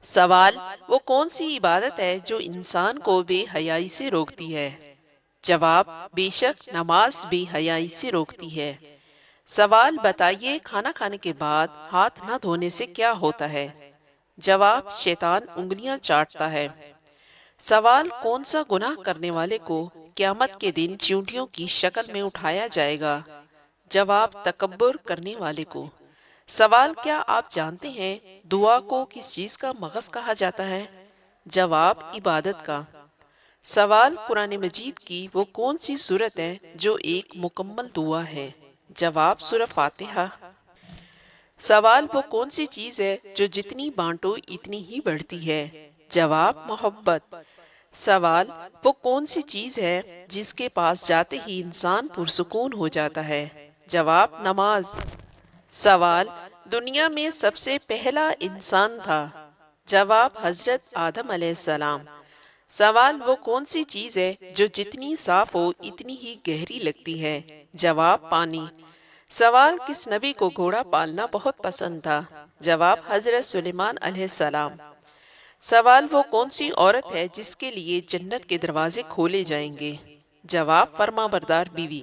سوال: وہ کون سی عبادت ہے جو انسان کو بے حیائی سے روکتی ہے؟ جواب: بے شک نماز بے حیائی سے روکتی ہے۔ سوال: بتائیے، کھانا کھانے کے بعد ہاتھ نہ دھونے سے کیا ہوتا ہے؟ جواب: شیطان انگلیاں چاٹتا ہے۔ سوال: کون سا گناہ کرنے والے کو قیامت کے دن چیونٹیوں کی شکل میں اٹھایا جائے گا؟ جواب: تکبر کرنے والے کو۔ سوال: کیا آپ جانتے ہیں دعا کو کس چیز کا مغز کہا جاتا ہے؟ جواب: عبادت کا۔ سوال: قرآن مجید کی وہ کون سی سورت ہے جو ایک مکمل دعا ہے؟ جواب: سورہ فاتحہ۔ سوال: وہ کون سی چیز ہے جو جتنی بانٹو اتنی ہی بڑھتی ہے؟ جواب: محبت۔ سوال: وہ کون سی چیز ہے جس کے پاس جاتے ہی انسان پرسکون ہو جاتا ہے؟ جواب: نماز۔ سوال: دنیا میں سب سے پہلا انسان تھا؟ جواب: حضرت آدم علیہ السلام۔ سوال: وہ کون سی چیز ہے جو جتنی صاف ہو اتنی ہی گہری لگتی ہے؟ جواب: پانی۔ سوال: کس نبی کو گھوڑا پالنا بہت پسند تھا؟ جواب: حضرت سلیمان علیہ السلام۔ سوال: وہ کون سی عورت ہے جس کے لیے جنت کے دروازے کھولے جائیں گے؟ جواب: فرما بردار بیوی۔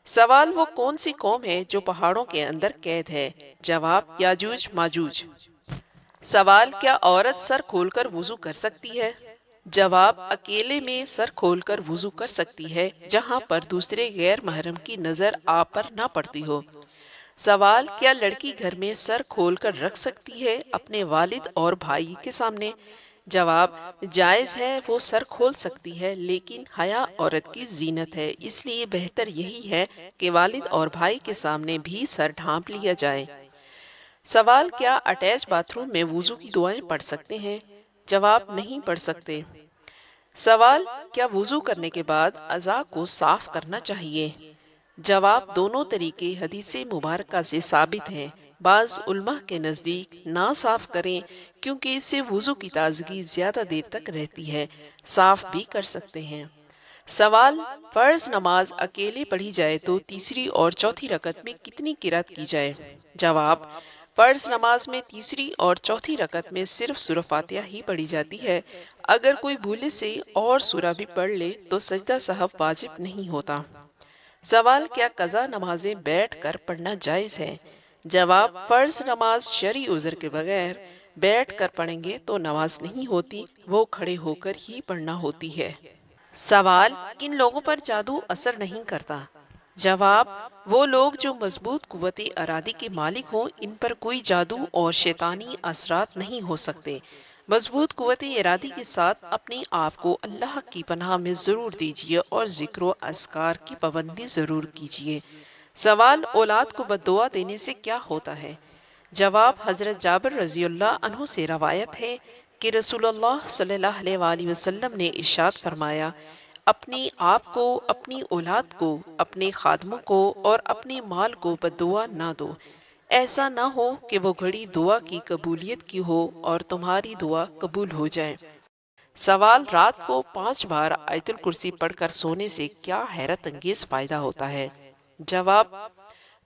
سوال: وہ کون سی قوم ہے جو پہاڑوں کے اندر قید ہے؟ جواب: یاجوج ماجوج۔ سوال: کیا عورت سر کھول کر وضو کر سکتی ہے؟ جواب: اکیلے میں سر کھول کر وضو کر سکتی ہے جہاں پر دوسرے غیر محرم کی نظر آپ پر نہ پڑتی ہو۔ سوال: کیا لڑکی گھر میں سر کھول کر رکھ سکتی ہے اپنے والد اور بھائی کے سامنے؟ جواب: جائز ہے، وہ سر کھول سکتی ہے، لیکن حیا عورت کی زینت ہے، اس لیے بہتر یہی ہے کہ والد اور بھائی کے سامنے بھی سر ڈھانپ لیا جائے۔ سوال: کیا اٹیچ باتھ روم میں وضو کی دعائیں پڑھ سکتے ہیں؟ جواب: نہیں پڑھ سکتے۔ سوال: کیا وضو کرنے کے بعد اعضاء کو صاف کرنا چاہیے؟ جواب: دونوں طریقے حدیث مبارکہ سے ثابت ہیں۔ بعض علماء کے نزدیک نہ صاف کریں کیونکہ اس سے وضو کی تازگی زیادہ دیر تک رہتی ہے، صاف بھی کر سکتے ہیں۔ سوال: فرض نماز اکیلے پڑھی جائے تو تیسری اور چوتھی رکعت میں کتنی قرات کی جائے؟ جواب: فرض نماز میں تیسری اور چوتھی رکعت میں صرف سورہ فاتحہ ہی پڑھی جاتی ہے۔ اگر کوئی بھولے سے اور سورہ بھی پڑھ لے تو سجدہ سہو واجب نہیں ہوتا۔ سوال: کیا قضا نمازیں بیٹھ کر پڑھنا جائز ہے؟ جواب: فرض نماز شرعی عذر کے بغیر بیٹھ کر پڑھیں گے تو نماز نہیں ہوتی، وہ کھڑے ہو کر ہی پڑھنا ہوتی ہے۔ سوال: کن لوگوں پر جادو اثر نہیں کرتا؟ جواب: وہ لوگ جو مضبوط قوت ارادی کے مالک ہوں، ان پر کوئی جادو اور شیطانی اثرات نہیں ہو سکتے۔ مضبوط قوت ارادی کے ساتھ اپنے آپ کو اللہ کی پناہ میں ضرور دیجیے اور ذکر و اذکار کی پابندی ضرور کیجیے۔ سوال: اولاد کو بد دعا دینے سے کیا ہوتا ہے؟ جواب: حضرت جابر رضی اللہ عنہ سے روایت ہے کہ رسول اللہ صلی اللہ علیہ وآلہ وسلم نے ارشاد فرمایا: اپنے آپ کو، اپنی اولاد کو، اپنے خادموں کو اور اپنے مال کو بد دعا نہ دو، ایسا نہ ہو کہ وہ گھڑی دعا کی قبولیت کی ہو اور تمہاری دعا قبول ہو جائے۔ سوال: رات کو 5 بار آیت الکرسی پڑھ کر سونے سے کیا حیرت انگیز فائدہ ہوتا ہے؟ جواب: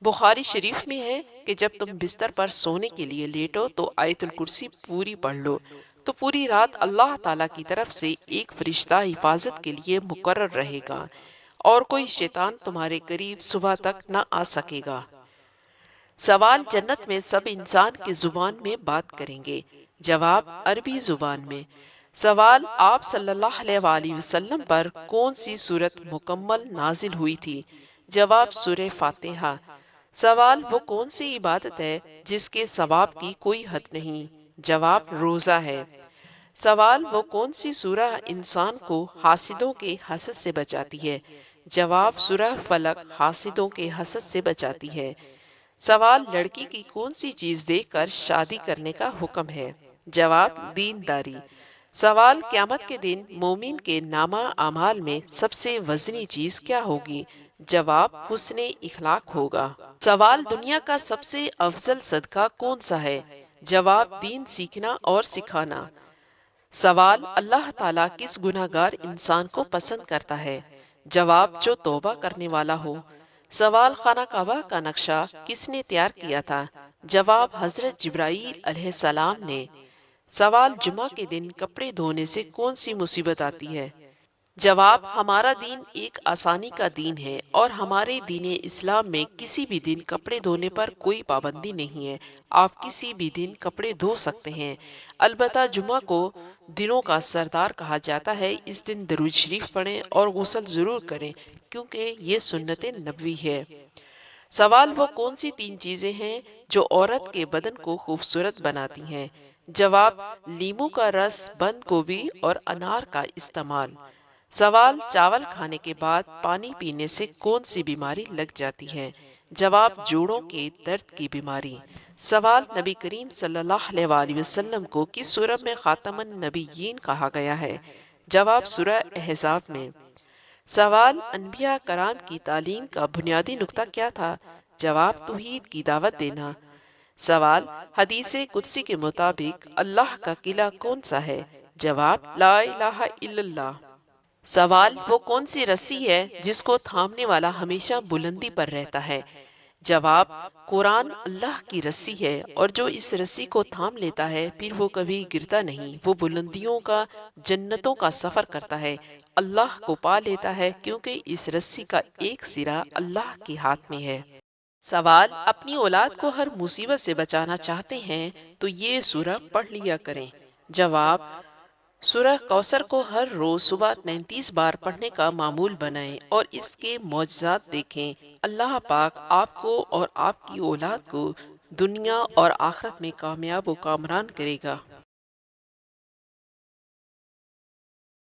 بخاری شریف میں ہے کہ جب تم بستر پر سونے کے لیے لیٹو تو آیت الکرسی پوری پڑھ لو، تو پوری رات اللہ تعالیٰ کی طرف سے ایک فرشتہ حفاظت کے لیے مقرر رہے گا اور کوئی شیطان تمہارے قریب صبح تک نہ آ سکے گا۔ سوال: جنت میں سب انسان کی زبان میں بات کریں گے؟ جواب: عربی زبان میں۔ سوال: آپ صلی اللہ علیہ وآلہ وسلم پر کون سی سورت مکمل نازل ہوئی تھی؟ جواب: سورہ فاتحہ۔ سوال: وہ کون سی عبادت ہے جس کے ثواب کی کوئی حد نہیں؟ جواب: روزہ ہے۔ سوال: وہ کون سی سورہ انسان کو حاسدوں کے حسد سے بچاتی ہے؟ جواب: سورہ فلق حاسدوں کے حسد سے بچاتی ہے۔ سوال: لڑکی کی کون سی چیز دے کر شادی کرنے کا حکم ہے؟ جواب: دینداری۔ سوال: قیامت کے دن مومن کے نامہ اعمال میں سب سے وزنی چیز کیا ہوگی؟ جواب: حسن اخلاق ہوگا۔ سوال: دنیا کا سب سے افضل صدقہ کون سا ہے؟ جواب: دین سیکھنا اور سکھانا۔ سوال: اللہ تعالیٰ کس گناہ گار انسان کو پسند کرتا ہے؟ جواب: جو توبہ کرنے والا ہو۔ سوال: خانہ کعبہ کا نقشہ کس نے تیار کیا تھا؟ جواب: حضرت جبرائیل علیہ السلام نے۔ سوال، جمعہ کے دن کپڑے دھونے سے کون سی مصیبت آتی ہے؟ جواب، ہمارا دین ایک آسانی کا دین ہے اور ہمارے دین اسلام میں کسی بھی دن کپڑے دھونے پر کوئی پابندی نہیں ہے۔ آپ کسی بھی دن کپڑے دھو سکتے ہیں، البتہ جمعہ کو دنوں کا سردار کہا جاتا ہے۔ اس دن درود شریف پڑھیں اور غسل ضرور کریں کیونکہ یہ سنت نبوی ہے۔ سوال، وہ کون سی تین چیزیں ہیں جو عورت کے بدن کو خوبصورت بناتی ہیں؟ جواب، لیموں کا رس، بند گوبھی اور انار کا استعمال۔ سوال، چاول کھانے کے بعد پانی پینے سے کون سی بیماری لگ جاتی ہے؟ جواب، جوڑوں کے درد کی بیماری۔ سوال، نبی کریم صلی اللہ علیہ وآلہ وسلم کو کس سورہ میں خاتم النبیین کہا گیا ہے؟ جواب، سورہ احزاب میں۔ سوال، انبیاء کرام کی تعلیم کا بنیادی نقطہ کیا تھا؟ جواب، توحید کی دعوت دینا۔ سوال، حدیث قدسی کے مطابق اللہ کا قلعہ کون سا ہے؟ جواب، لا الہ الا اللہ۔ سوال، وہ کون سی رسی ہے جس کو تھامنے والا ہمیشہ بلندی پر رہتا ہے؟ جواب، قرآن اللہ کی رسی ہے اور جو اس رسی کو تھام لیتا ہے پھر وہ کبھی گرتا نہیں، وہ بلندیوں کا، جنتوں کا سفر کرتا ہے، اللہ کو پا لیتا ہے کیونکہ اس رسی کا ایک سرا اللہ کے ہاتھ میں ہے۔ سوال، اپنی اولاد کو ہر مصیبت سے بچانا چاہتے ہیں تو یہ سورہ پڑھ لیا کریں۔ جواب، سورہ کوثر کو ہر روز صبح 33 بار پڑھنے کا معمول بنائیں اور اس کے معجزات دیکھیں۔ اللہ پاک آپ کو اور آپ کی اولاد کو دنیا اور آخرت میں کامیاب و کامران کرے گا۔